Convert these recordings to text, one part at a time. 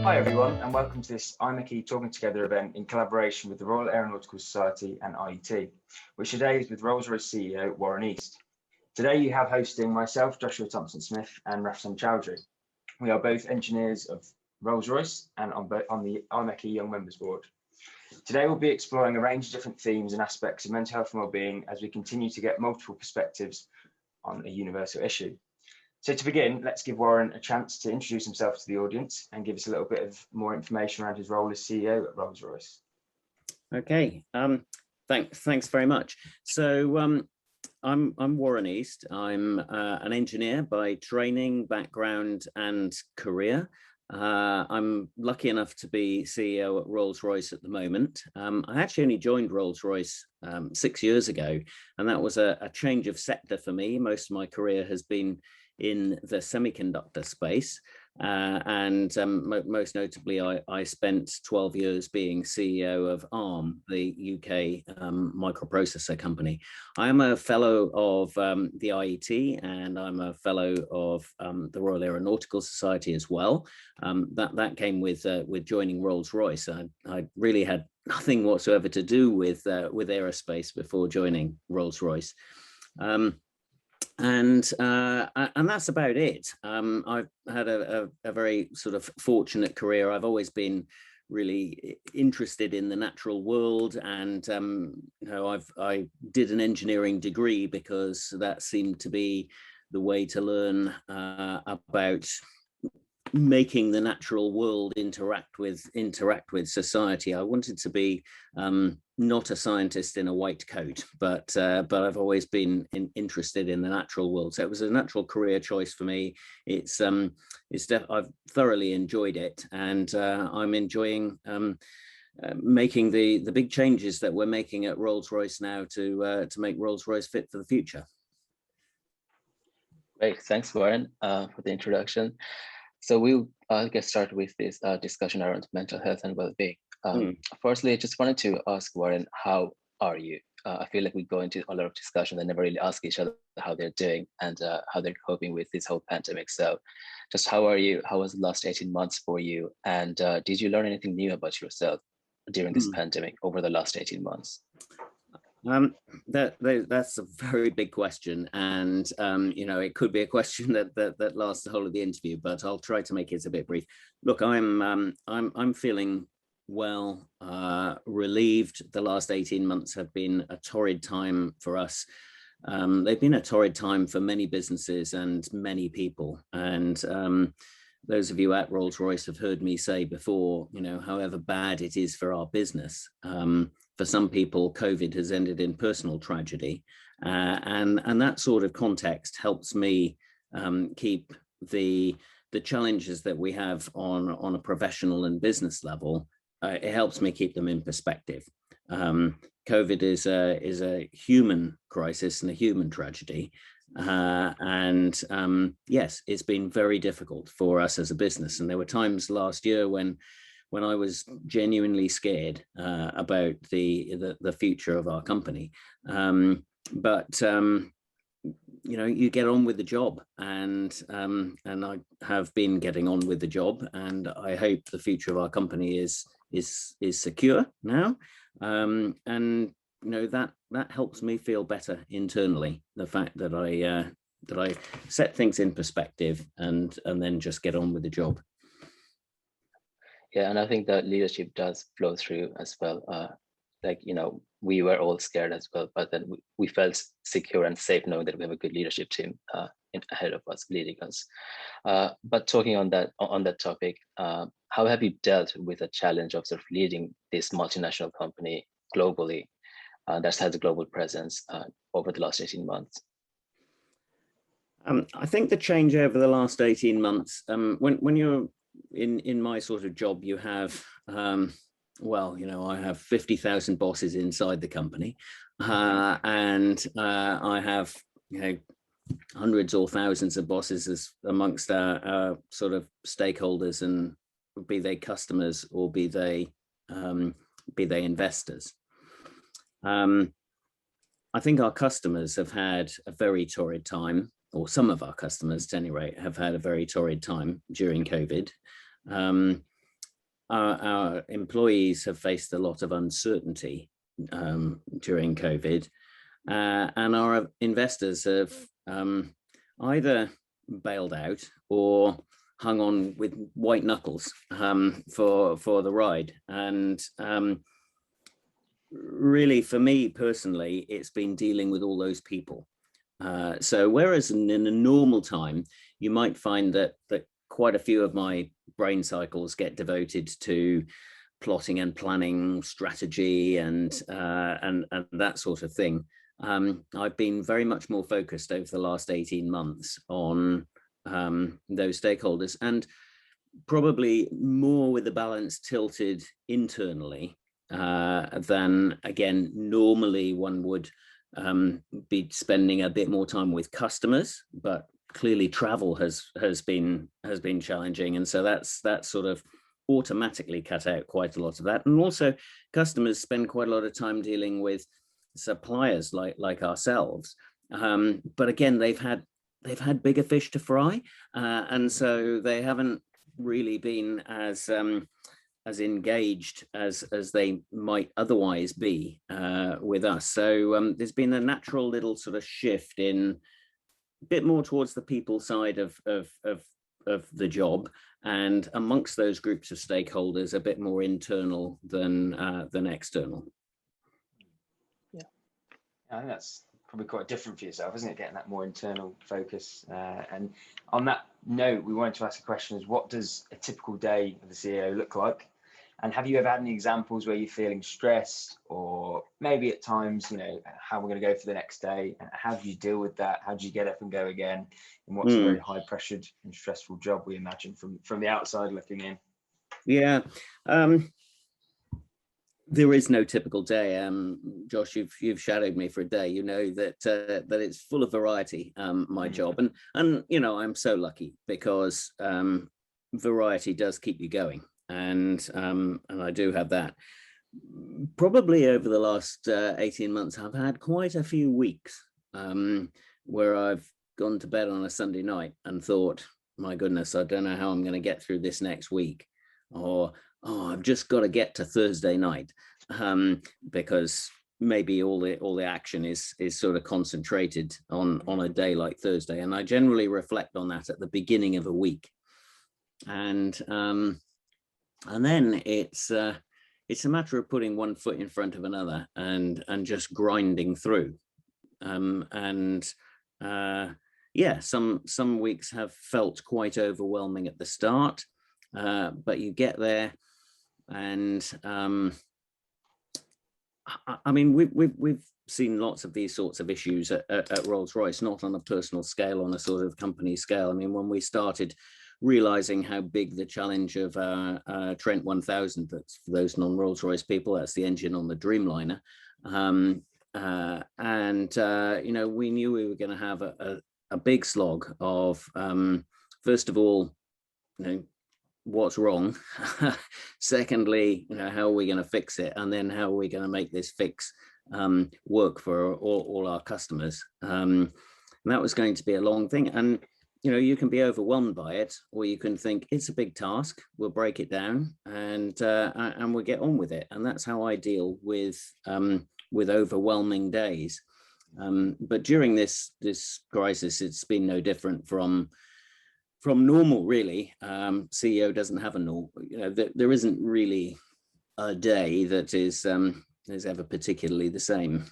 Hi everyone, and welcome to this IMechE Talking Together event in collaboration with the Royal Aeronautical Society and IET, which today is with Rolls-Royce CEO Warren East. Today you have hosting myself, Joshua Thompson-Smith, and Rafsan Chowdhury. We are both engineers of Rolls-Royce and on the IMechE Young Members Board. Today we'll be exploring a range of different themes and aspects of mental health and wellbeing as we continue to get multiple perspectives on a universal issue. So to begin, let's give Warren a chance to introduce himself to the audience and give us a little bit of more information around his role as CEO at Rolls-Royce. Okay, thanks very much. So I'm Warren East. I'm an engineer by training, background and career. I'm lucky enough to be CEO at Rolls-Royce at the moment. I actually only joined Rolls-Royce 6 years ago, and that was a change of sector for me. Most of my career has been in the semiconductor space, and most notably I spent 12 years being CEO of ARM, the UK microprocessor company. I am a fellow of the IET, and I'm a fellow of the Royal Aeronautical Society as well. That came with joining Rolls-Royce. I really had nothing whatsoever to do with aerospace before joining Rolls-Royce. And that's about it. I've had a very sort of fortunate career. I've always been really interested in the natural world, and I did an engineering degree because that seemed to be the way to learn about making the natural world interact with society. I wanted to be not a scientist in a white coat, but I've always been interested in the natural world. So it was a natural career choice for me. I've thoroughly enjoyed it, and I'm enjoying making the big changes that we're making at Rolls-Royce now to make Rolls-Royce fit for the future. Great, thanks Warren for the introduction. So we'll get started with this discussion around mental health and well-being. Firstly, I just wanted to ask Warren, how are you? I feel like we go into a lot of discussion and never really ask each other how they're doing and how they're coping with this whole pandemic. So just how are you? How was the last 18 months for you? And did you learn anything new about yourself during this pandemic over the last 18 months? That's a very big question, and it could be a question that lasts the whole of the interview, but I'll try to make it a bit brief. Look, I'm feeling well, relieved. The last 18 months have been a torrid time for us. They've been a torrid time for many businesses and many people, and those of you at Rolls-Royce have heard me say before, however bad it is for our business, for some people, COVID has ended in personal tragedy, and that sort of context helps me keep the challenges that we have on a professional and business level. It helps me keep them in perspective. COVID is a human crisis and a human tragedy, and yes, it's been very difficult for us as a business. And there were times last year when I was genuinely scared about the future of our company. But you get on with the job, and I have been getting on with the job, and I hope the future of our company is secure now. And that helps me feel better internally. The fact that I set things in perspective and then just get on with the job. Yeah, and I think that leadership does flow through as well. We were all scared as well, but then we felt secure and safe knowing that we have a good leadership team ahead of us, leading us. But talking on that topic, how have you dealt with the challenge of sort of leading this multinational company globally that has a global presence over the last 18 months? I think the change over the last 18 months, when you're in my sort of job, you have, I have 50,000 bosses inside the company, and I have, hundreds or thousands of bosses amongst our sort of stakeholders, and be they customers or be they investors. I think our customers have had a very torrid time, or some of our customers at any rate have had a very torrid time during COVID. our employees have faced a lot of uncertainty during COVID, and our investors have either bailed out or hung on with white knuckles for the ride. And really, for me personally, it's been dealing with all those people. So whereas in a normal time, you might find that quite a few of my brain cycles get devoted to plotting and planning strategy and that sort of thing. I've been very much more focused over the last 18 months on those stakeholders, and probably more with the balance tilted internally than, again, normally one would be spending a bit more time with customers, but clearly travel has been challenging, and so that's sort of automatically cut out quite a lot of that. And also customers spend quite a lot of time dealing with suppliers like ourselves, but again they've had bigger fish to fry, and so they haven't really been as engaged as they might otherwise be with us. So there's been a natural little sort of shift in a bit more towards the people side of the job, and amongst those groups of stakeholders a bit more internal than external. Yeah, I think that's probably quite different for yourself, isn't it, getting that more internal focus? And on that note, we wanted to ask a question: is what does a typical day of the CEO look like? And have you ever had any examples where you're feeling stressed, or maybe at times, how we're going to go for the next day? How do you deal with that? How do you get up and go again in what's a very high pressured and stressful job, we imagine, from the outside looking in? Yeah, there is no typical day. Josh, you've shadowed me for a day. You know that it's full of variety, my job, and I'm so lucky because variety does keep you going. And I do have that. Probably over the last 18 months, I've had quite a few weeks where I've gone to bed on a Sunday night and thought, my goodness, I don't know how I'm going to get through this next week, or I've just got to get to Thursday night, because maybe all the action is sort of concentrated on a day like Thursday. And I generally reflect on that at the beginning of a week, and then it's a matter of putting one foot in front of another and just grinding through. Yeah, some weeks have felt quite overwhelming at the start, but you get there, and I mean we've seen lots of these sorts of issues at Rolls-Royce, not on a personal scale, on a sort of company scale. I mean, when we started realizing how big the challenge of Trent 1000, that's for those non-Rolls-Royce people, that's the engine on the Dreamliner, we knew we were going to have a big slog of first of all, what's wrong, secondly, how are we going to fix it, and then how are we going to make this fix work for all our customers. And that was going to be a long thing, and you can be overwhelmed by it, or you can think it's a big task, we'll break it down and we'll get on with it. And that's how I deal with overwhelming days. But during this crisis, it's been no different from normal, really. CEO doesn't have a normal, there isn't really a day that is ever particularly the same.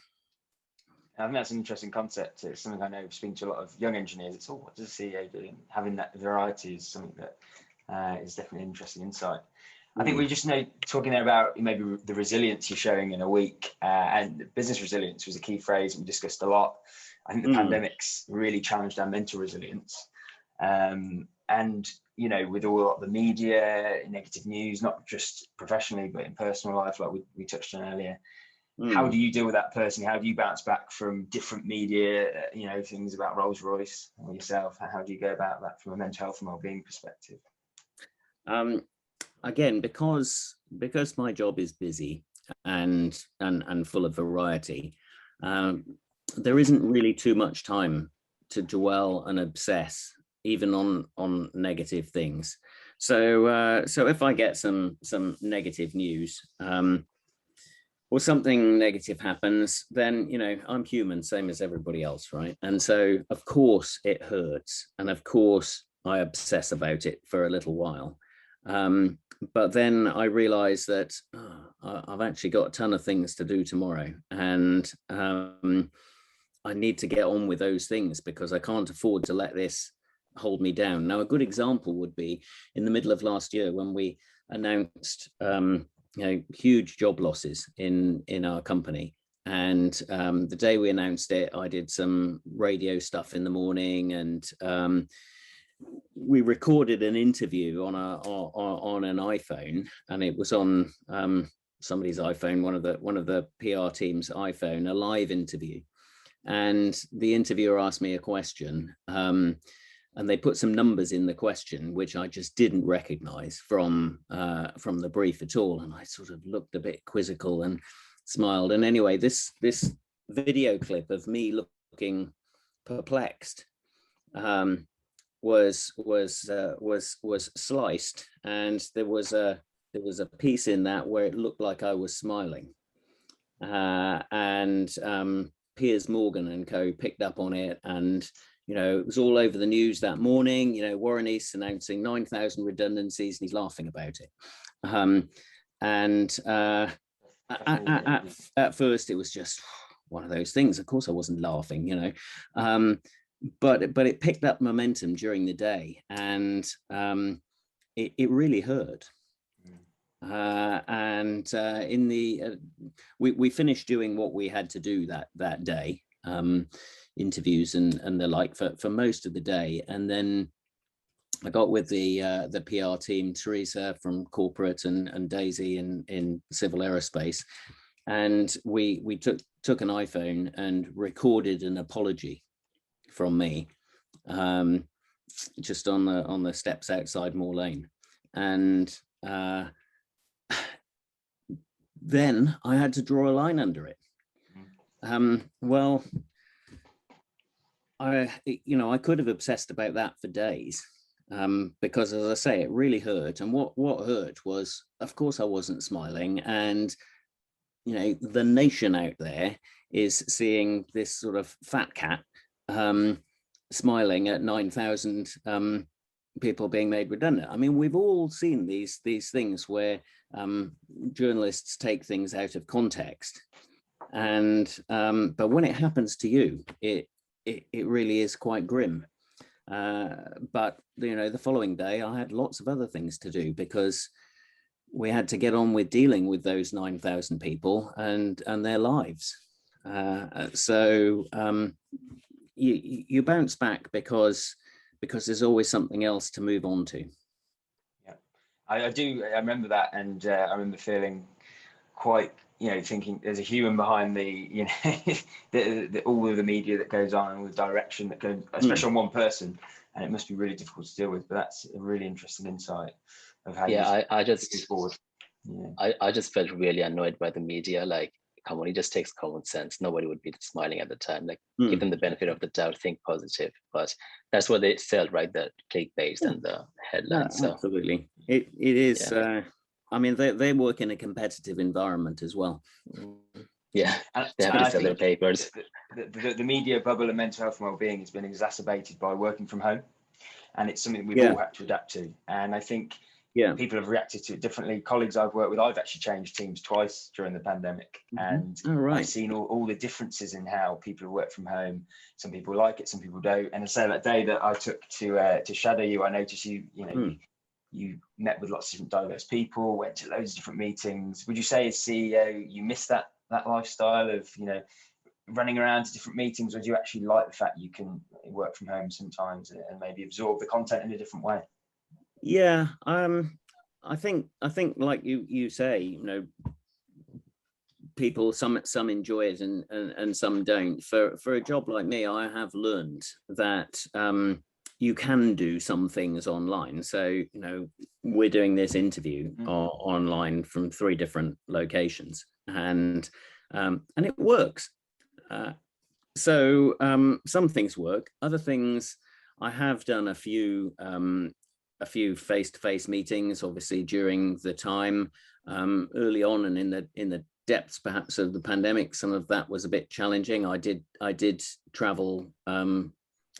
I think that's an interesting concept. It's something I know, speaking to a lot of young engineers. It's what does a CEO do? And having that variety is something that is definitely an interesting insight. I think we just talking there about maybe the resilience you're showing in a week, and business resilience was a key phrase we discussed a lot. I think the pandemic's really challenged our mental resilience. And, with all the media, negative news, not just professionally, but in personal life, like we touched on earlier. How do you deal with that personally? How do you bounce back from different media, things about Rolls-Royce or yourself? How do you go about that from a mental health and wellbeing perspective? Again, because my job is busy and full of variety, there isn't really too much time to dwell and obsess even on negative things. So if I get some negative news, or something negative happens, then, you know, I'm human, same as everybody else, right? And so, of course, it hurts. And of course, I obsess about it for a little while. But then I realize that I've actually got a ton of things to do tomorrow. And I need to get on with those things because I can't afford to let this hold me down. Now, a good example would be in the middle of last year when we announced you know, huge job losses in our company. And the day we announced it, I did some radio stuff in the morning, and we recorded an interview on an iPhone, and it was on somebody's iPhone, one of the PR team's iPhone, a live interview. And the interviewer asked me a question, and they put some numbers in the question, which I just didn't recognize from the brief at all. And I sort of looked a bit quizzical and smiled. And anyway, this video clip of me looking perplexed was sliced, and there was a piece in that where it looked like I was smiling, and Piers Morgan and co picked up on it, and you know, it was all over the news that morning. You know, Warren East announcing 9,000 redundancies, and he's laughing about it. At first, it was just one of those things. Of course, I wasn't laughing, you know, but it picked up momentum during the day, and it really hurt. We finished doing what we had to do that day. Interviews and the like for most of the day, and then I got with the PR team, Teresa from corporate and Daisy in civil aerospace, and we took an iPhone and recorded an apology from me, just on the steps outside Moor Lane, and then I had to draw a line under it. Well, I could have obsessed about that for days, because, as I say, it really hurt. And what hurt was, of course, I wasn't smiling, and you know, the nation out there is seeing this sort of fat cat smiling at 9,000 people being made redundant. I mean, we've all seen these things where journalists take things out of context, and but when it happens to you, it really is quite grim. But you know, the following day I had lots of other things to do because we had to get on with dealing with those 9,000 people and their lives. So you bounce back because there's always something else to move on to. Yeah, I do. I remember that, and I remember feeling quite, you know, thinking there's a human behind the, you know, all of the media that goes on, and the direction that goes, especially on one person, and it must be really difficult to deal with. But that's a really interesting insight of how I just move forward. Yeah. I just felt really annoyed by the media. Like, come on, it just takes common sense. Nobody would be smiling at the time. Like, give them the benefit of the doubt, think positive. But that's what they sell, right? The clickbait and the headlines. So absolutely, it is. Yeah. I mean, they work in a competitive environment as well. Yeah, they have to sell their papers. The media bubble of mental health and wellbeing has been exacerbated by working from home, and it's something we've all had to adapt to. And I think people have reacted to it differently. Colleagues I've worked with, I've actually changed teams twice during the pandemic, and I've seen all the differences in how people work from home. Some people like it, some people don't. And I say that day that I took to shadow you, I noticed you know. You met with lots of different diverse people, went to loads of different meetings. Would you say as CEO, you miss that lifestyle of, you know, running around to different meetings, or do you actually like the fact you can work from home sometimes and maybe absorb the content in a different way? Yeah, I think like you say, you know, people, some enjoy it and some don't. For a job like me, I have learned that you can do some things online. So, you know, we're doing this interview online from 3 different locations, and it works. So some things work. Other things, I have done a few a few face-to-face meetings, obviously during the time early on, and in the depths perhaps of the pandemic, some of that was a bit challenging. I did travel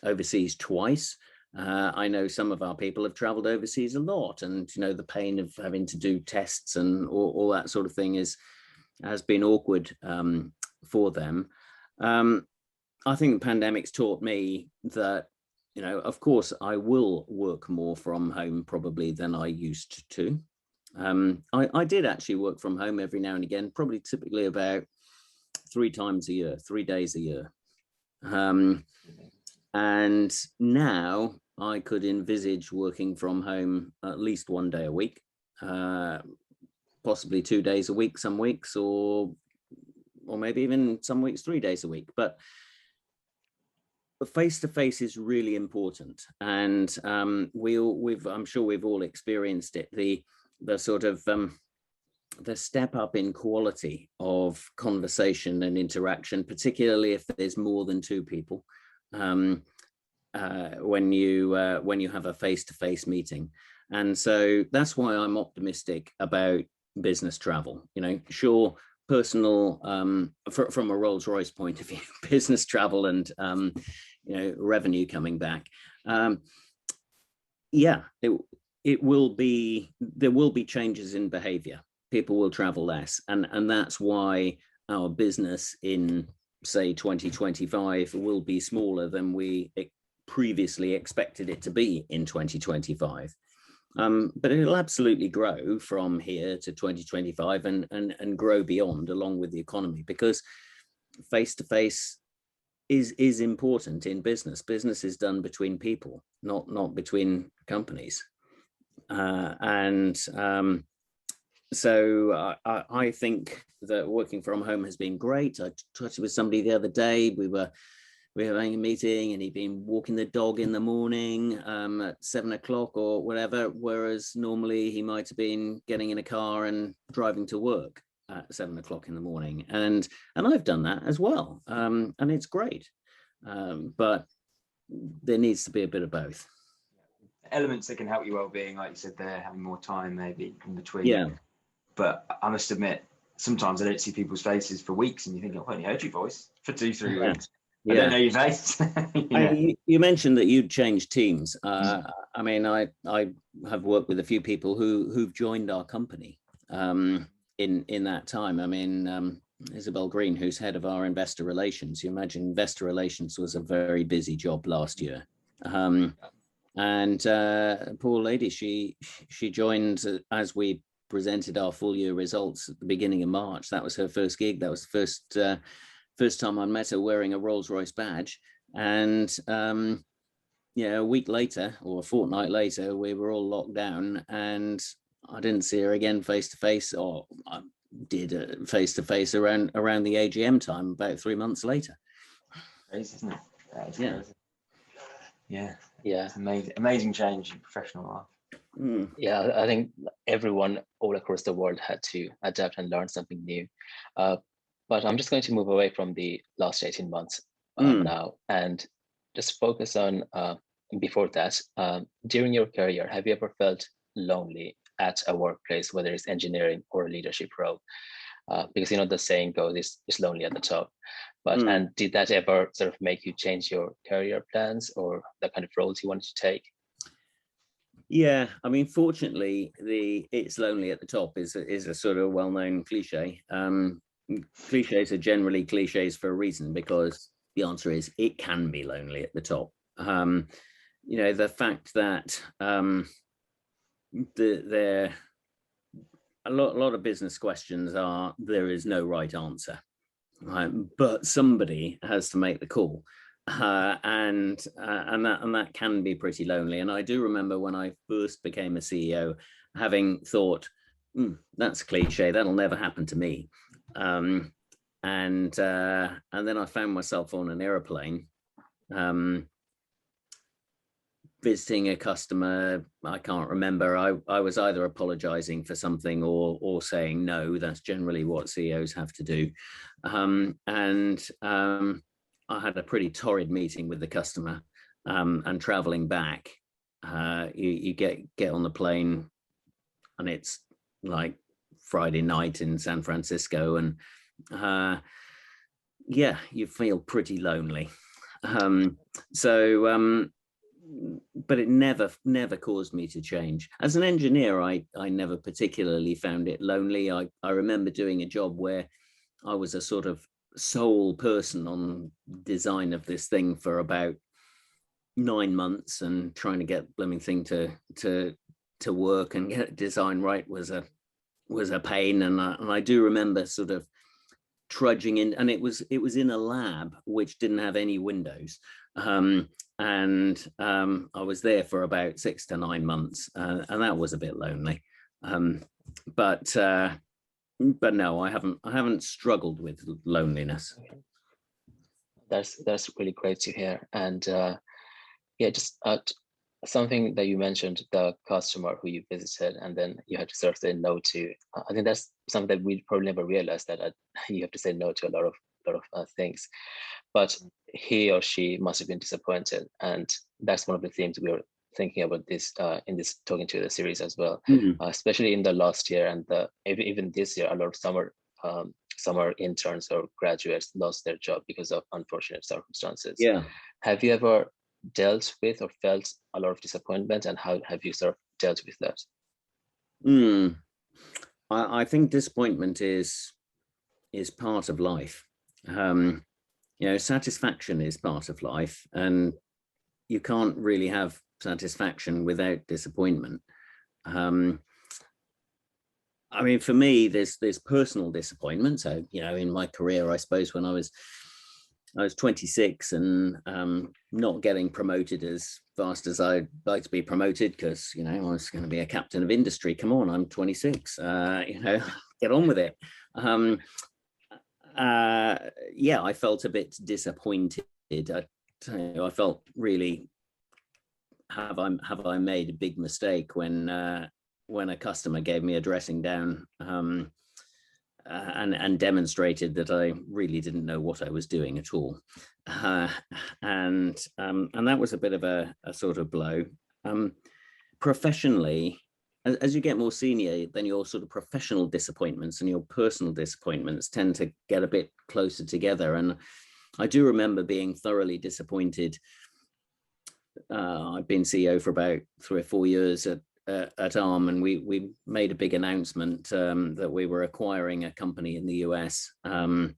overseas twice. I know some of our people have traveled overseas a lot, and the pain of having to do tests and all that sort of thing has been awkward for them. I think the pandemic's taught me that, of course, I will work more from home probably than I used to. I did actually work from home every now and again, probably typically about 3 times a year, 3 days a year. And now I could envisage working from home at least 1 day a week, possibly 2 days a week, some weeks, or maybe even some weeks 3 days a week. But face-to-face is really important, and I'm sure we've all experienced it. The sort of the step up in quality of conversation and interaction, particularly if there's more than 2 people, when you have a face-to-face meeting. And so that's why I'm optimistic about business travel. Sure, personal from a Rolls-Royce point of view, business travel and revenue coming back. There will be changes in behavior. People will travel less, and that's why our business in, say, 2025 will be smaller than we previously expected it to be in 2025. But it'll absolutely grow from here to 2025 and grow beyond, along with the economy, because face-to-face is important in business. Business is done between people, not between companies. So I think that working from home has been great. I talked with somebody the other day. We were having a meeting, and he'd been walking the dog in the morning at 7 o'clock or whatever, whereas normally he might have been getting in a car and driving to work at 7 o'clock in the morning. And I've done that as well, and it's great. But there needs to be a bit of both. Elements that can help your well-being, like you said there, having more time maybe in between. Yeah. But I must admit, sometimes I don't see people's faces for weeks, and you think, I've only heard your voice for 2-3 weeks. I don't know your face. You mentioned that you'd changed teams. I mean, I have worked with a few people who've joined our company in that time. I mean, Isabel Green, who's head of our investor relations. You imagine investor relations was a very busy job last year. And poor lady, she joined as we presented our full year results at the beginning of March. That was her first gig. That was the first time I met her wearing a Rolls-Royce badge. And a week later or a fortnight later, we were all locked down, and I didn't see her again face to face, or I did face to face around the AGM time about 3 months later. Crazy, isn't it? Yeah. Crazy. Yeah. Yeah. It's amazing change in professional life. Yeah, I think everyone all across the world had to adapt and learn something new. But I'm just going to move away from the last 18 months now, and just focus on before that. During your career, have you ever felt lonely at a workplace, whether it's engineering or a leadership role? Because the saying goes, it's lonely at the top. But and did that ever sort of make you change your career plans or the kind of roles you wanted to take? Yeah, I mean, fortunately, "it's lonely at the top" is a sort of well-known cliche. Cliches are generally cliches for a reason, because the answer is it can be lonely at the top. The fact that a lot of business questions are, there is no right answer, right? But somebody has to make the call. And that can be pretty lonely. And I do remember when I first became a CEO, having thought, that's cliche, that'll never happen to me. And then I found myself on an airplane, visiting a customer. I can't remember. I was either apologizing for something or saying no. That's generally what CEOs have to do. I had a pretty torrid meeting with the customer, and traveling back, You get on the plane, and it's like Friday night in San Francisco, and yeah, you feel pretty lonely. But it never caused me to change. As an engineer, I never particularly found it lonely. I remember doing a job where I was a sort of sole person on design of this thing for about 9 months, and trying to get the blooming thing to work and get design right was a pain. And I do remember sort of trudging in, and it was in a lab which didn't have any windows, and I was there for about 6 to 9 months, and that was a bit lonely. But no, I haven't struggled with loneliness. That's really great to hear. And yeah, just something that you mentioned, the customer who you visited and then you had to sort of say no to. I think that's something that we probably never realized, that you have to say no to a lot of things. But he or she must have been disappointed, and that's one of the themes we were thinking about this in this Talking to the series as well. Especially in the last year and even this year, a lot of summer interns or graduates lost their job because of unfortunate circumstances. Yeah. Have you ever dealt with or felt a lot of disappointment, and how have you sort of dealt with that? I think disappointment is part of life. Satisfaction is part of life, and you can't really have satisfaction without disappointment. I mean, for me, there's personal disappointment. So, in my career, I suppose when I was 26 and not getting promoted as fast as I'd like to be promoted, because, I was going to be a captain of industry. Come on, I'm 26, get on with it. Yeah, I felt a bit disappointed. I felt really, have I made a big mistake when a customer gave me a dressing down and demonstrated that I really didn't know what I was doing at all, and that was a bit of a sort of blow. Professionally, as you get more senior, then your sort of professional disappointments and your personal disappointments tend to get a bit closer together. And I do remember being thoroughly disappointed. I've been CEO for about 3 or 4 years at Arm, and we made a big announcement that we were acquiring a company in the US, and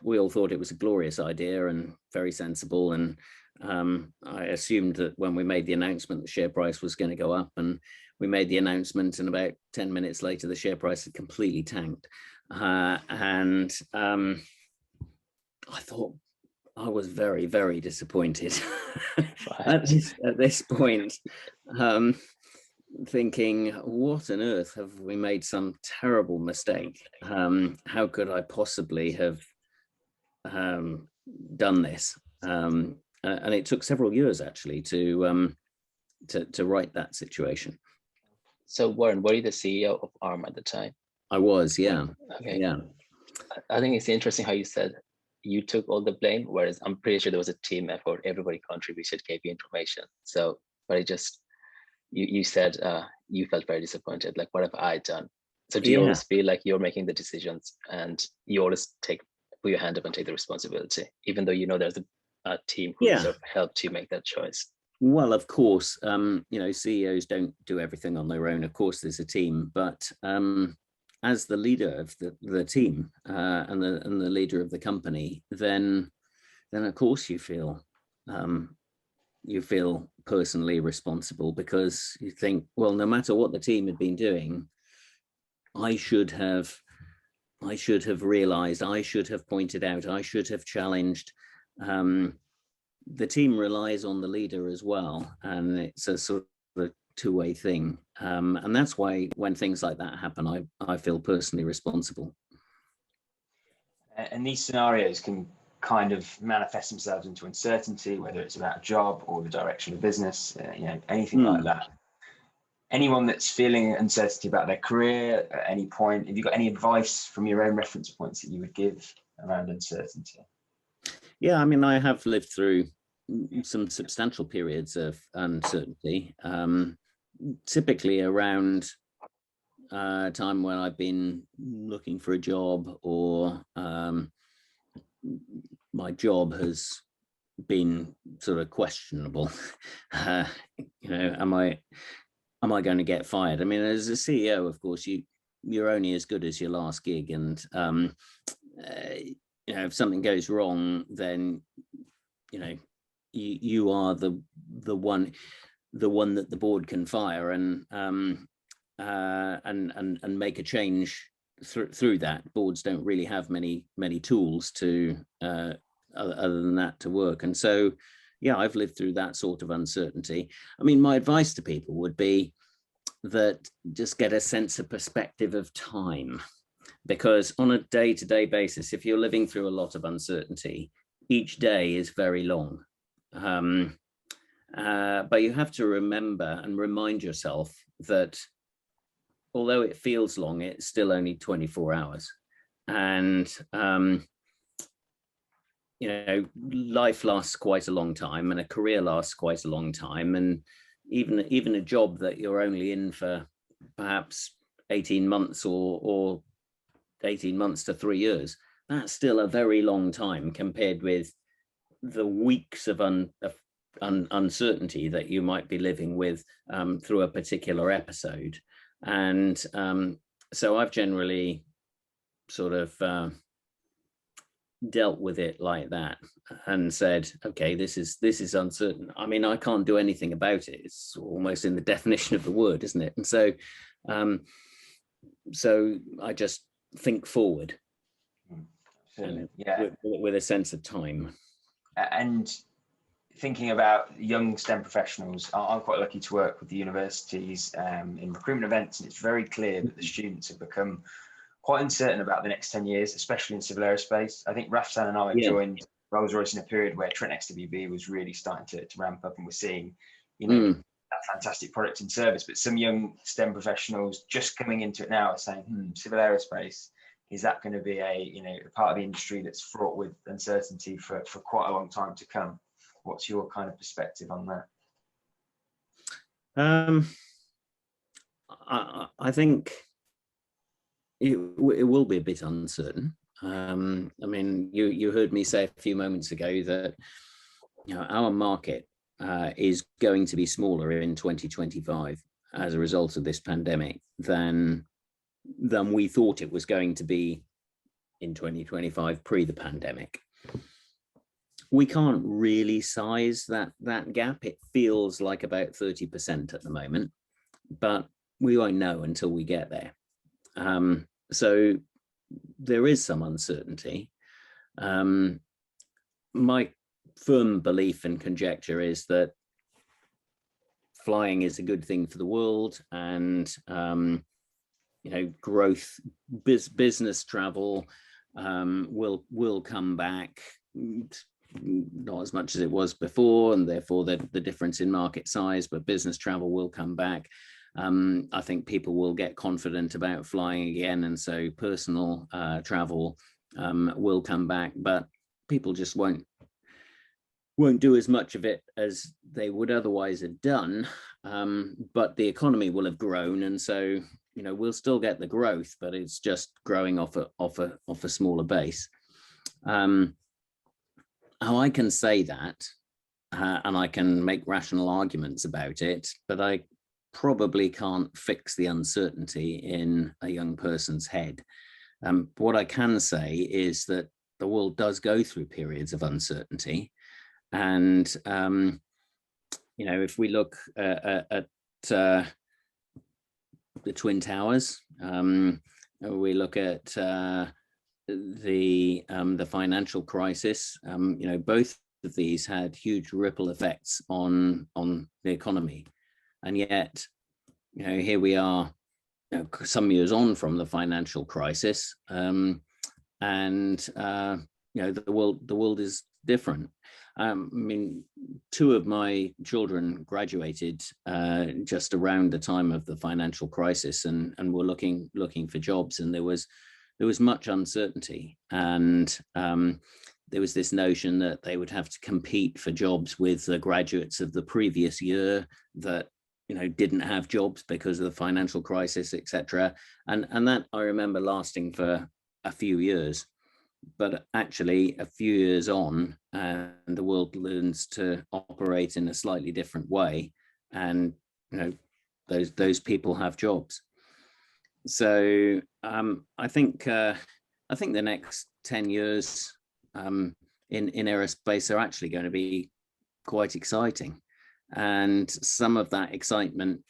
we all thought it was a glorious idea and very sensible. And I assumed that when we made the announcement, the share price was going to go up, and we made the announcement, and about 10 minutes later, the share price had completely tanked. And I thought, I was very, very disappointed at this point, thinking, what on earth, have we made some terrible mistake? How could I possibly have done this? And it took several years actually to right that situation. So Warren, were you the CEO of Arm at the time? I was, yeah. Okay. Yeah. I think it's interesting how you said you took all the blame, whereas I'm pretty sure there was a team effort. Everybody contributed, gave you information. So, but it just, you said you felt very disappointed. Like, what have I done? So do you always feel like you're making the decisions and you always put your hand up and take the responsibility, even though there's a team who sort of helped you make that choice? Well, of course, CEOs don't do everything on their own. Of course, there's a team, but as the leader of the team and the leader of the company, then of course you feel personally responsible, because you think, well, no matter what the team had been doing, I should have realized, I should have pointed out, I should have challenged. The team relies on the leader as well, and it's a sort of two-way thing, and that's why when things like that happen, I feel personally responsible. And these scenarios can kind of manifest themselves into uncertainty, whether it's about a job or the direction of business, anything like that. Anyone that's feeling uncertainty about their career at any point, have you got any advice from your own reference points that you would give around uncertainty? Yeah, I mean, I have lived through some substantial periods of uncertainty, typically around time when I've been looking for a job, or my job has been sort of questionable. Am I going to get fired? I mean, as a CEO, of course, you're only as good as your last gig, and if something goes wrong, then you are the one that the board can fire and make a change through that. Boards don't really have many tools to other than that to work. And so, yeah, I've lived through that sort of uncertainty. I mean, my advice to people would be that just get a sense of perspective of time, because on a day-to-day basis, if you're living through a lot of uncertainty, each day is very long. But you have to remember and remind yourself that although it feels long, it's still only 24 hours. And life lasts quite a long time, and a career lasts quite a long time, and even a job that you're only in for perhaps 18 months or 18 months to 3 years, that's still a very long time compared with the weeks of uncertainty that you might be living with through a particular episode. And so I've generally sort of dealt with it like that and said, okay, this is uncertain. I mean, I can't do anything about it. It's almost in the definition of the word, isn't it? And so so I just think forward, with a sense of time. And thinking about young STEM professionals, I'm quite lucky to work with the universities in recruitment events, and it's very clear that the students have become quite uncertain about the next 10 years, especially in civil aerospace. I think Rafsan and I joined Rolls-Royce in a period where Trent XWB was really starting to ramp up, and we're seeing, that fantastic product and service. But some young STEM professionals just coming into it now are saying, civil aerospace, is that going to be a part of the industry that's fraught with uncertainty for quite a long time to come? What's your kind of perspective on that? I think it will be a bit uncertain. I mean, you heard me say a few moments ago that our market is going to be smaller in 2025 as a result of this pandemic than we thought it was going to be in 2025 pre the pandemic. We can't really size that gap. It feels like about 30% at the moment, but we won't know until we get there. So there is some uncertainty. My firm belief and conjecture is that flying is a good thing for the world, and growth, business travel will come back, not as much as it was before, and therefore the difference in market size, but business travel will come back. I think people will get confident about flying again, and so personal travel will come back, but people just won't do as much of it as they would otherwise have done. But the economy will have grown, and so we'll still get the growth, but it's just growing off a smaller base. How I can say that, and I can make rational arguments about it, but I probably can't fix the uncertainty in a young person's head. What I can say is that the world does go through periods of uncertainty, and if we look at the Twin Towers, we look at the financial crisis, both of these had huge ripple effects on the economy. And yet, here we are, some years on from the financial crisis, and the world is different. I mean, two of my children graduated just around the time of the financial crisis, and were looking for jobs, and there was much uncertainty, and there was this notion that they would have to compete for jobs with the graduates of the previous year that, you know, didn't have jobs because of the financial crisis, etc. And that I remember lasting for a few years. But actually, a few years on, and the world learns to operate in a slightly different way, and you know, those people have jobs. So I think the next 10 years in aerospace are actually going to be quite exciting, and some of that excitement,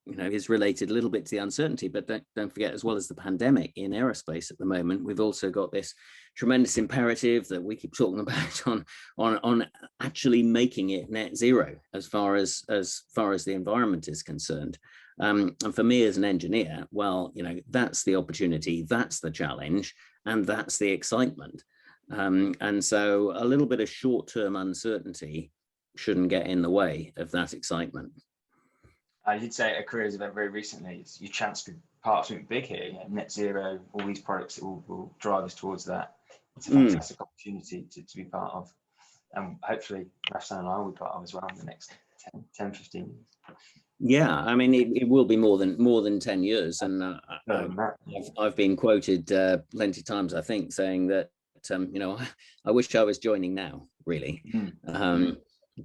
you know, is related a little bit to the uncertainty. But don't forget, as well as the pandemic in aerospace at the moment, we've also got this tremendous imperative that we keep talking about on actually making it net zero as far as the environment is concerned. And for me as an engineer, well, you know, that's the opportunity, that's the challenge, and that's the excitement. And so a little bit of short-term uncertainty shouldn't get in the way of that excitement. I did say at a careers event very recently, it's your chance to be part of something big here, you know, net zero, all these products that will drive us towards that. It's a fantastic opportunity to be part of. And hopefully Rafsan and I will be part of as well in the next 10, 15 years. Yeah, I mean, it will be more than 10 years. And I've been quoted plenty of times, I think, saying that, you know, I wish I was joining now, really.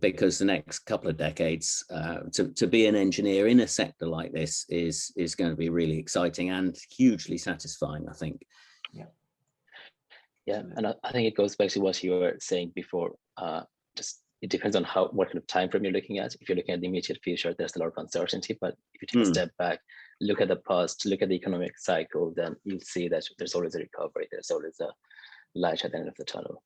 Because the next couple of decades, to be an engineer in a sector like this is going to be really exciting and hugely satisfying, I think. Yeah, and I think it goes back to what you were saying before. Just it depends on what kind of time frame you're looking at. If you're looking at the immediate future, there's a lot of uncertainty. But if you take a step back, look at the past, look at the economic cycle, then you'll see that there's always a recovery. There's always a light at the end of the tunnel.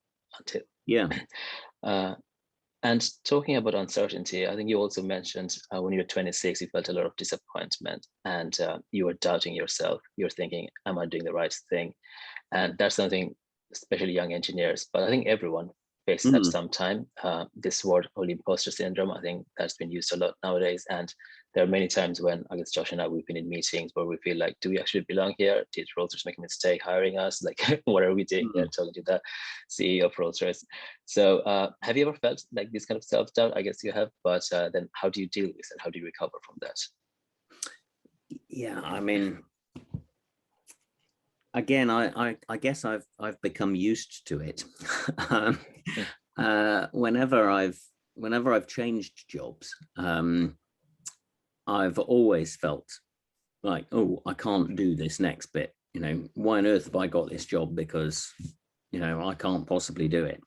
And talking about uncertainty, I think you also mentioned when you were 26, you felt a lot of disappointment and you were doubting yourself. You're thinking, am I doing the right thing? And that's something, especially young engineers, but I think everyone faces at some time. This word, holy imposter syndrome, I think that's been used a lot nowadays. And there are many times when, I guess Josh and I, we've been in meetings where we feel like, do we actually belong here? Did Rolls-Royce make a mistake hiring us? Like, what are we doing here talking to the CEO of Rolls-Royce? So have you ever felt like this kind of self-doubt? I guess you have, but then how do you deal with it? How do you recover from that? Yeah, I mean, again, I guess I've become used to it. Whenever I've changed jobs, I've always felt like, oh, I can't do this next bit. You know, why on earth have I got this job? Because, you know, I can't possibly do it.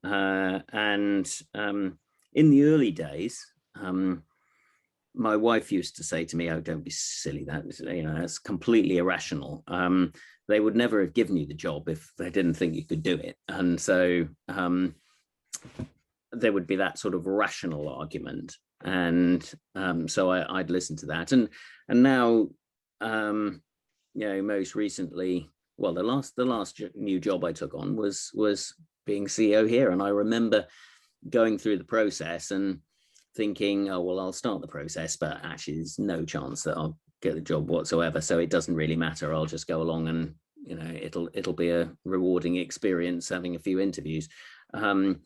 And in the early days, my wife used to say to me, oh, don't be silly. That, you know, that's completely irrational. They would never have given you the job if they didn't think you could do it. And so there would be that sort of rational argument. And so I'd listen to that. And now, you know, most recently, well, the last new job I took on was being CEO here. And I remember going through the process and thinking, oh, well, I'll start the process, but actually there's no chance that I'll get the job whatsoever. So it doesn't really matter. I'll just go along and, you know, it'll be a rewarding experience having a few interviews. And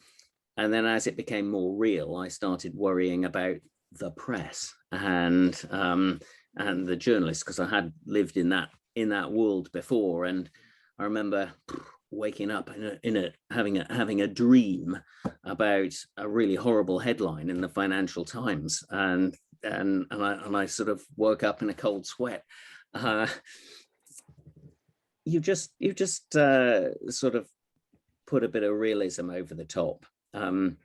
then as it became more real, I started worrying about the press and the journalists, because I had lived in that world before. And I remember waking up having a dream about a really horrible headline in the Financial Times, and I sort of woke up in a cold sweat. You just sort of put a bit of realism over the top. You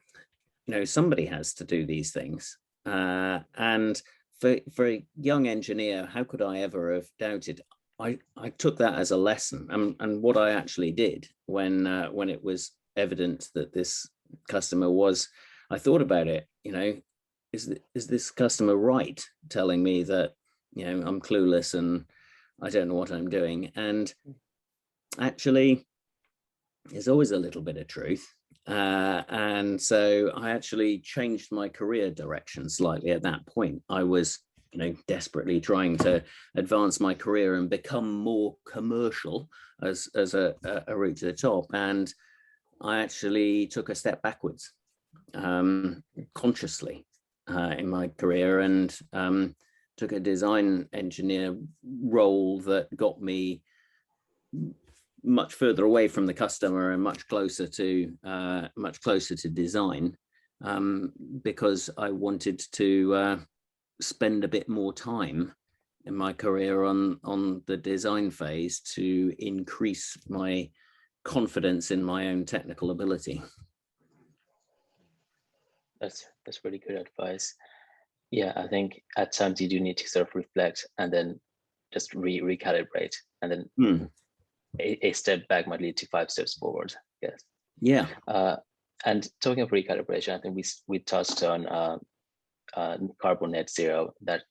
know, somebody has to do these things, and for a young engineer, how could I ever have doubted? I took that as a lesson, and what I actually did when it was evident that this customer was, I thought about it. You know, is this customer right telling me that, you know, I'm clueless and I don't know what I'm doing? And actually, there's always a little bit of truth. And so I actually changed my career direction slightly at that point. I was, you know, desperately trying to advance my career and become more commercial as a route to the top. And I actually took a step backwards consciously in my career, and took a design engineer role that got me much further away from the customer and much closer to design, because I wanted to spend a bit more time in my career on the design phase to increase my confidence in my own technical ability. That's really good advice. Yeah, I think at times you do need to sort of reflect and then just recalibrate, and then a step back might lead to 5 steps forward. Yes. Yeah. And talking of recalibration, I think we touched on carbon net zero that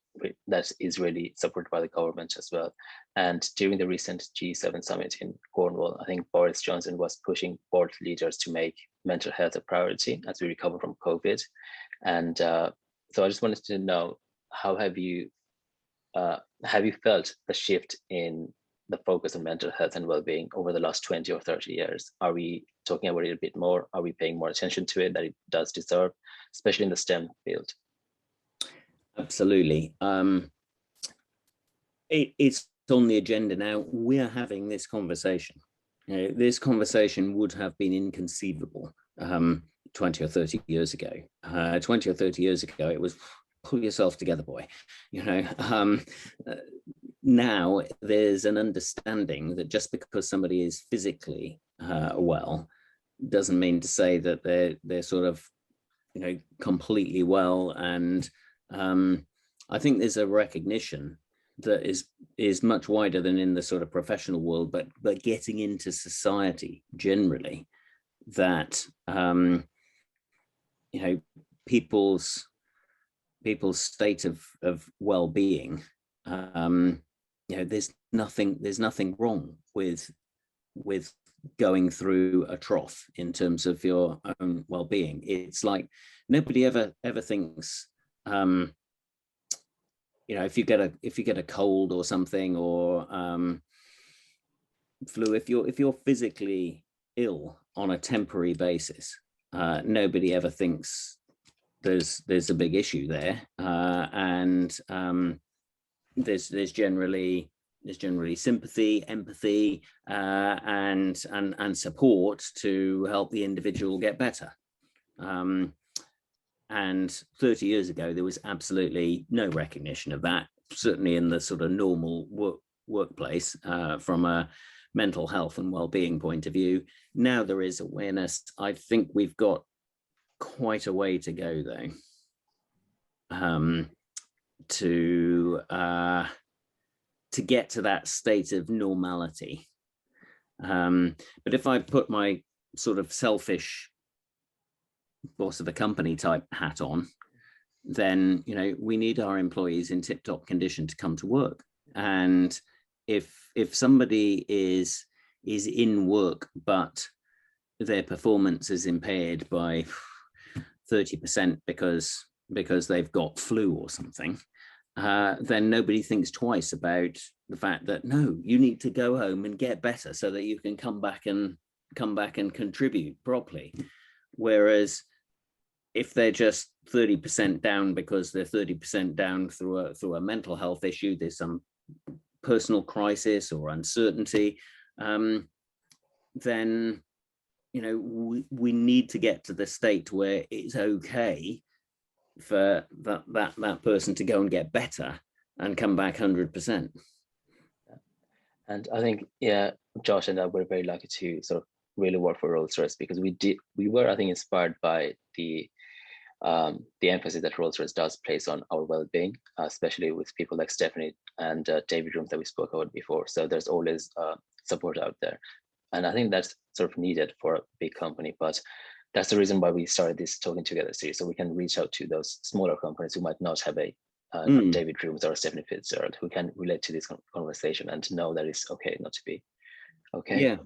is really supported by the government as well. And during the recent G7 summit in Cornwall, I think Boris Johnson was pushing board leaders to make mental health a priority as we recover from COVID. And so I just wanted to know, how have you felt the shift in the focus on mental health and well-being over the last 20 or 30 years? Are we talking about it a bit more? Are we paying more attention to it that it does deserve, especially in the STEM field? Absolutely. It's on the agenda now. We're having this conversation. This conversation would have been inconceivable 20 or 30 years ago. 20 or 30 years ago, it was pull yourself together, boy. Now there's an understanding that just because somebody is physically well doesn't mean to say that they're sort of completely well. And I think there's a recognition that is much wider than in the sort of professional world, but getting into society generally, that people's state of well-being, there's nothing wrong with going through a trough in terms of your own well-being. It's like nobody ever thinks, if you get a cold or something, or flu, if you're physically ill on a temporary basis, nobody ever thinks there's a big issue there, and there's generally sympathy, empathy, and support to help the individual get better. And 30 years ago, there was absolutely no recognition of that, certainly in the sort of normal workplace, from a mental health and well-being point of view. Now there is awareness. I think we've got quite a way to go, though, to get to that state of normality. But if I put my sort of selfish boss of a company type hat on, then we need our employees in tip-top condition to come to work. And if somebody is in work but their performance is impaired by 30% because they've got flu or something, then nobody thinks twice about the fact that, no, you need to go home and get better so that you can come back and contribute properly. Whereas if they're just 30% down because they're 30% down through a mental health issue, there's some personal crisis or uncertainty, then we need to get to the state where it's okay for that person to go and get better and come back 100%. And I think, yeah, Josh and I were very lucky to sort of really work for Rolls-Royce, because we were, I think, inspired by the emphasis that Rolls-Royce does place on our well-being, especially with people like Stephanie and David Rooms that we spoke about before. So there's always support out there. And I think that's sort of needed for a big company, but that's the reason why we started this Talking Together series, so we can reach out to those smaller companies who might not have a David Rooms or Stephanie Fitzgerald, who can relate to this conversation and know that it's okay not to be okay.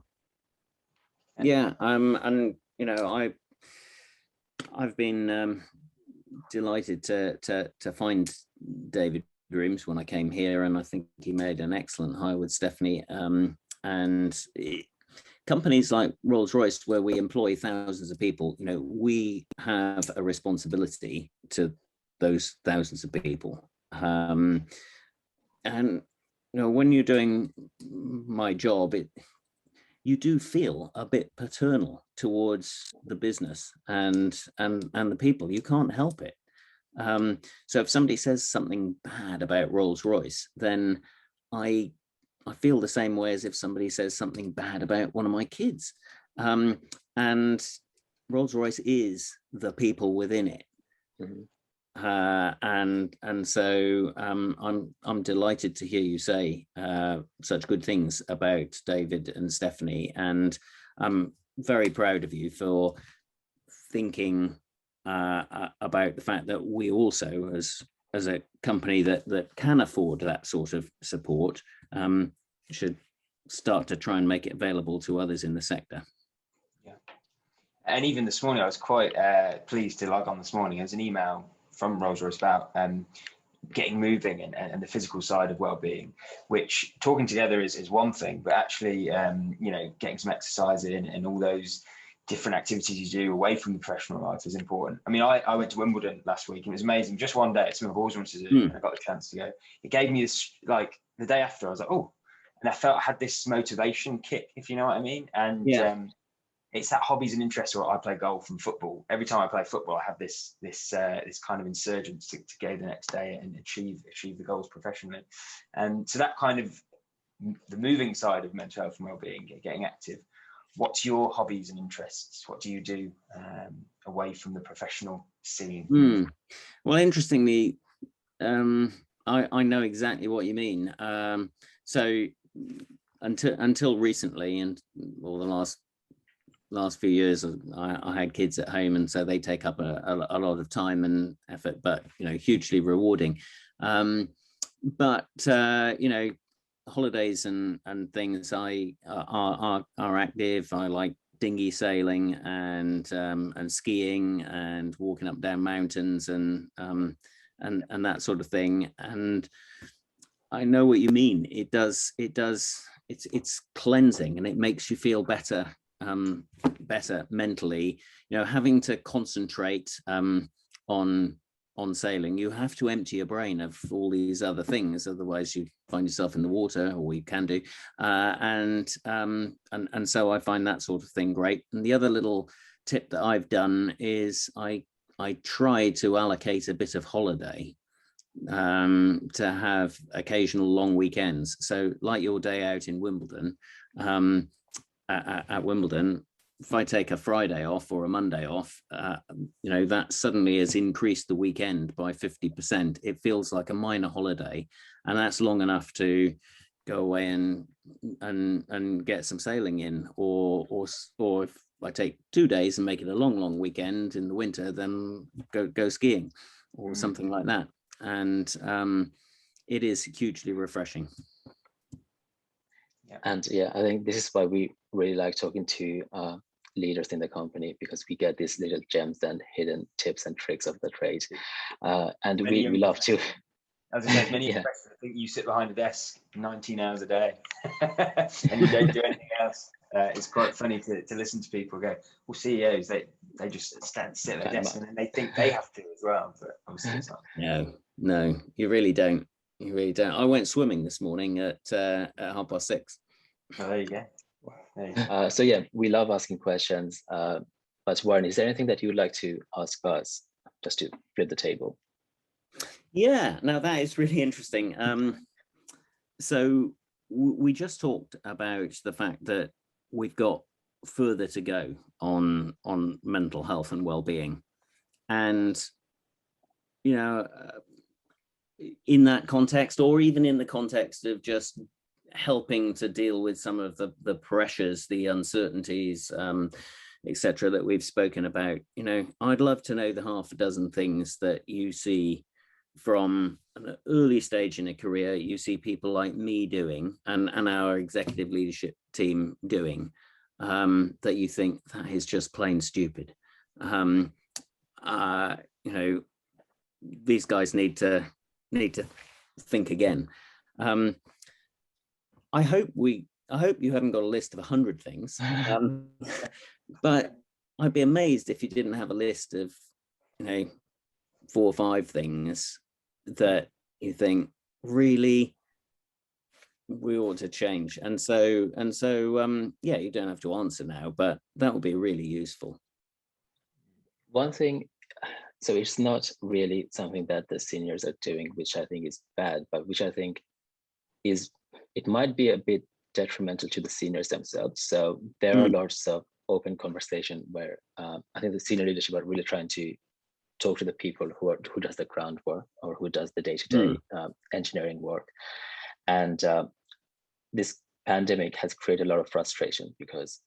Yeah. And I've been delighted to find David Rooms when I came here, and I think he made an excellent hire with Stephanie. And companies like Rolls-Royce, where we employ thousands of people, you know, we have a responsibility to those thousands of people. And you know, when you're doing my job, you do feel a bit paternal towards the business and the people. You can't help it. So if somebody says something bad about Rolls-Royce, then I feel the same way as if somebody says something bad about one of my kids. And Rolls-Royce is the people within it. Mm-hmm. And so I'm delighted to hear you say such good things about David and Stephanie, and I'm very proud of you for thinking about the fact that we also, as a company that can afford that sort of support, should start to try and make it available to others in the sector. Yeah, and even this morning I was quite pleased to log on this morning. There's an email from Rolls-Royce about getting moving and the physical side of well-being, which talking together is one thing, but actually you know, getting some exercise in and all those different activities you do away from the professional life is important. I mean, I went to Wimbledon last week and it was amazing. Just one day, some of the balls wanted to do, and I got the chance to go. It gave me this, like the day after, I was like, oh, and I felt I had this motivation kick, if you know what I mean. And yeah. It's that hobbies and interests where I play golf and football. Every time I play football, I have this kind of insurgence to go the next day and achieve the goals professionally. And so that kind of the moving side of mental health and well-being, getting active. What's your hobbies and interests? What do you do away from the professional scene? Well, interestingly, I know exactly what you mean. So until recently, and all the last few years, I had kids at home, and so they take up a lot of time and effort, but you know, hugely rewarding. But you know, holidays and things are active. I like dinghy sailing and skiing and walking up down mountains and that sort of thing. And I know what you mean. It's cleansing, and it makes you feel better mentally. You know, having to concentrate on sailing, you have to empty your brain of all these other things, otherwise you find yourself in the water, or you can do, and so I find that sort of thing great. And the other little tip that I've done is I try to allocate a bit of holiday to have occasional long weekends. So like your day out in Wimbledon, at Wimbledon, if I take a Friday off or a Monday off, you know, that suddenly has increased the weekend by 50%. It feels like a minor holiday, and that's long enough to go away and get some sailing in, or if I take 2 days and make it a long weekend in the winter, then go skiing or something like that. And it is hugely refreshing. And yeah, I think this is why we really like talking to leaders in the company, because we get these little gems and hidden tips and tricks of the trade. And we love to. As I said, many I think you sit behind a desk 19 hours a day and you don't do anything else. It's quite funny to listen to people go, well, CEOs, they just sit at their desk and then they think they have to as well. But obviously it's not. No, you really don't. You really don't. I went swimming this morning at 6:30. Oh, there you go. So yeah, we love asking questions. But Warren, is there anything that you would like to ask us, just to flip the table? Yeah, now that is really interesting. So we just talked about the fact that we've got further to go on mental health and well-being, and you know, in that context, or even in the context of just helping to deal with some of the pressures, the uncertainties, etc., that we've spoken about, you know, I'd love to know the half a dozen things that you see from an early stage in a career, you see people like me doing and our executive leadership team doing, that you think that is just plain stupid. You know, these guys need to think again. I hope I hope you haven't got a list of 100 things, but I'd be amazed if you didn't have a list of, 4 or 5 things that you think really we ought to change. And so yeah, you don't have to answer now, but that would be really useful. One thing, so it's not really something that the seniors are doing, which I think is bad, but which I think is, it might be a bit detrimental to the seniors themselves. So there are lots of open conversation where I think the senior leadership are really trying to talk to the people who does the groundwork or who does the day-to-day engineering work. And this pandemic has created a lot of frustration because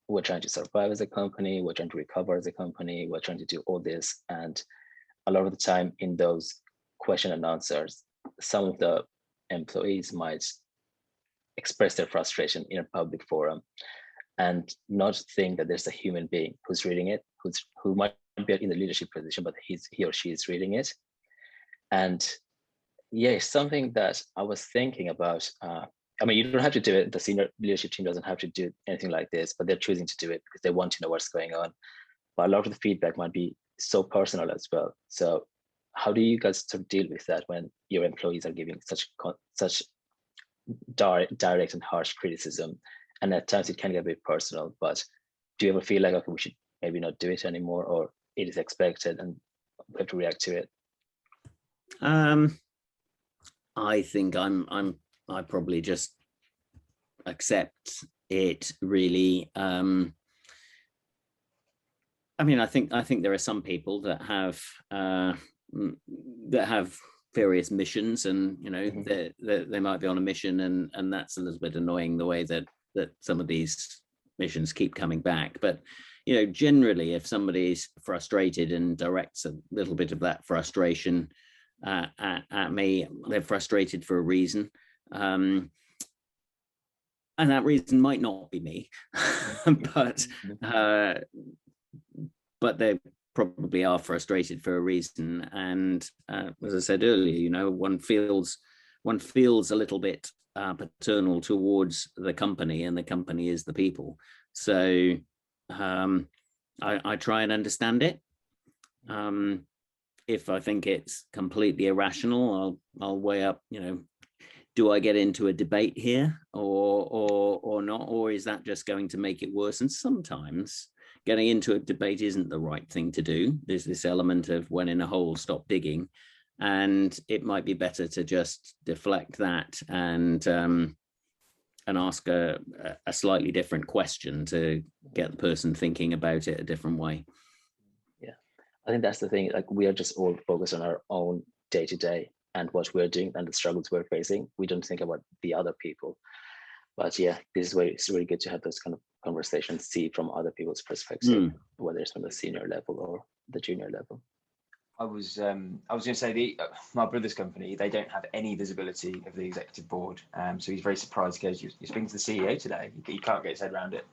we're trying to survive as a company, we're trying to recover as a company, we're trying to do all this. And a lot of the time in those question and answers, some of the employees might express their frustration in a public forum and not think that there's a human being who's reading it, who might be in the leadership position, but he or she is reading it. And yeah, it's something that I was thinking about. I mean, you don't have to do it. The senior leadership team doesn't have to do anything like this, but they're choosing to do it because they want to know what's going on. But a lot of the feedback might be so personal as well. So how do you guys sort of deal with that when your employees are giving such direct and harsh criticism? And at times it can get a bit personal, but do you ever feel like, okay, we should maybe not do it anymore, or it is expected and we have to react to it? I think I probably just accept it, really. I mean, I think there are some people that have various missions, and they might be on a mission, and that's a little bit annoying, the way that some of these missions keep coming back. But generally, if somebody's frustrated and directs a little bit of that frustration at me, they're frustrated for a reason, and that reason might not be me, but they probably are frustrated for a reason. And as I said earlier, one feels a little bit paternal towards the company, and the company is the people. So I try and understand it. If I think it's completely irrational, I'll weigh up, do I get into a debate here or not, or is that just going to make it worse? And sometimes getting into a debate isn't the right thing to do. There's this element of when in a hole, stop digging. And it might be better to just deflect that and ask a slightly different question to get the person thinking about it a different way. Yeah, I think that's the thing. Like, we are just all focused on our own day-to-day and what we're doing and the struggles we're facing. We don't think about the other people. But yeah, this is where it's really good to have those kind of conversations, see from other people's perspective, whether it's from the senior level or the junior level. I was going to say my brother's company, they don't have any visibility of the executive board, so he's very surprised. He goes, "You're speaking to the CEO today." He can't get his head around it,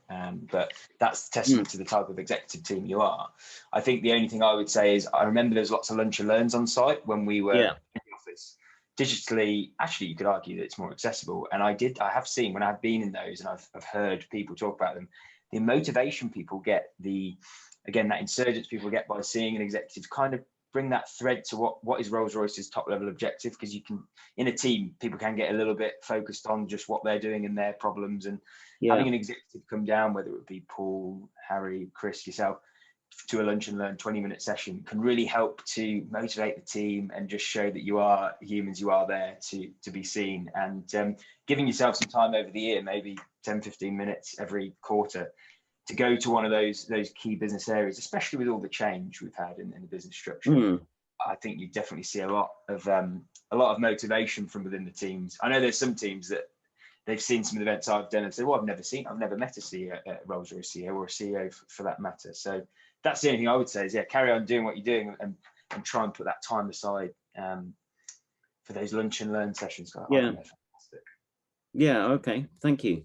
but that's testament to the type of executive team you are. I think the only thing I would say is I remember there's lots of lunch and learns on site when we were in the office. Digitally, actually, you could argue that it's more accessible, and I have seen when I've been in those, and I've heard people talk about them, the motivation people get, that insurgence people get by seeing an executive kind of bring that thread to what is Rolls-Royce's top level objective, because you can, in a team, people can get a little bit focused on just what they're doing and their problems, and having an executive come down, whether it be Paul, Harry, Chris, yourself, to a lunch and learn 20-minute session can really help to motivate the team and just show that you are humans, you are there to be seen, and giving yourself some time over the year, maybe 10-15 minutes every quarter, to go to one of those key business areas, especially with all the change we've had in the business structure. I think you definitely see a lot of motivation from within the teams. I know there's some teams that they've seen some of the events I've done and said, "Well, I've never met a CEO, Rolls-Royce CEO, or a CEO for that matter." So that's the only thing I would say is, carry on doing what you're doing and try and put that time aside for those lunch and learn sessions. Fantastic. Yeah. Okay. Thank you.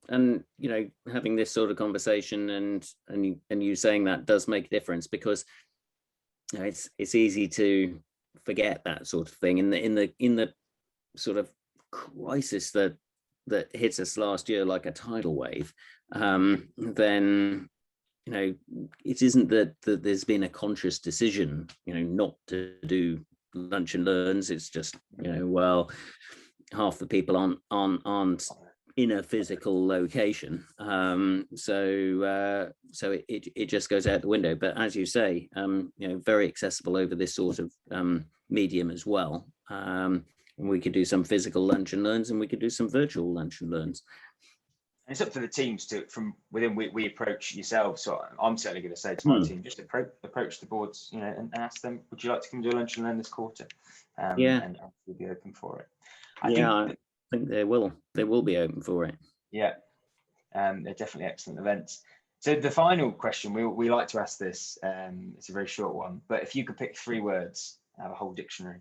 And having this sort of conversation and you saying that does make a difference, because it's easy to forget that sort of thing in the sort of crisis that that hit us last year like a tidal wave, then it isn't that there's been a conscious decision, not to do lunch and learns. It's just, well, half the people aren't in a physical location, so it just goes out the window. But as you say, very accessible over this sort of medium as well. We could do some physical lunch and learns, and we could do some virtual lunch and learns. It's up to the teams to, from within, we approach yourselves. So I'm certainly going to say to my team, just approach the boards, and ask them, would you like to come do a lunch and learn this quarter? And we'll be open for it. I think they will be open for it. Yeah, they're definitely excellent events. So the final question, we like to ask this, it's a very short one, but if you could pick 3 words out of a whole dictionary,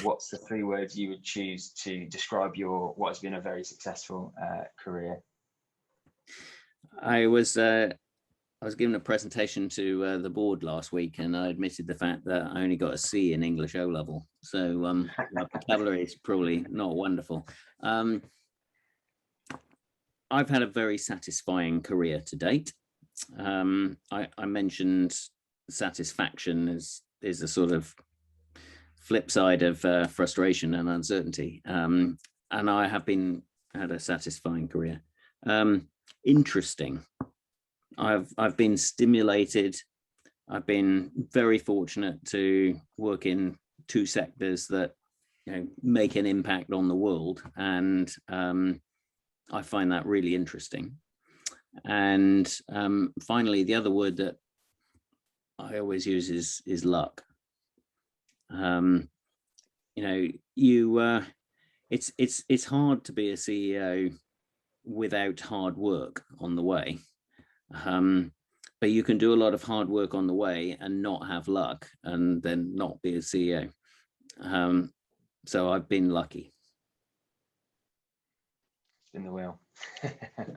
what's the 3 words you would choose to describe what has been a very successful career? I was given a presentation to the board last week, and I admitted the fact that I only got a C in English O level. So my vocabulary is probably not wonderful. I've had a very satisfying career to date. I mentioned satisfaction is a sort of flip side of frustration and uncertainty, and I have had a satisfying career. Interesting. I've been stimulated. I've been very fortunate to work in 2 sectors that make an impact on the world, and I find that really interesting. And finally, the other word that I always use is luck. It's hard to be a CEO without hard work on the way, but you can do a lot of hard work on the way and not have luck, and then not be a CEO. So I've been lucky. Spin the wheel.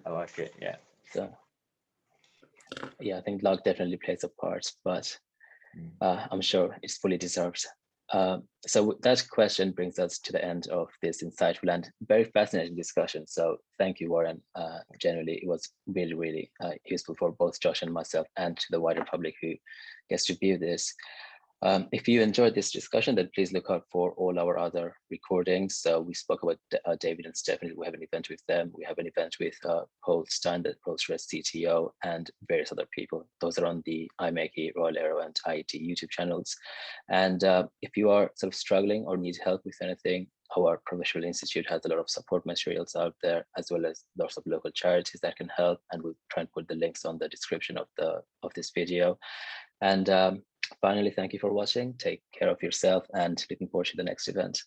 I like it. Yeah. So I think luck definitely plays a part, but I'm sure it's fully deserved. So that question brings us to the end of this insightful and very fascinating discussion. So thank you, Warren. Generally, it was really, really useful for both Josh and myself, and to the wider public who gets to view this. If you enjoyed this discussion, then please look out for all our other recordings. So we spoke about David and Stephanie. We have an event with them. We have an event with Paul Stein, the Rolls-Royce CTO, and various other people. Those are on the IMechE, Royal Aero, and IET YouTube channels. And if you are sort of struggling or need help with anything, our Professional Institute has a lot of support materials out there, as well as lots of local charities that can help. And we'll try and put the links on the description of this video. And finally, thank you for watching. Take care of yourself, and looking forward to the next event.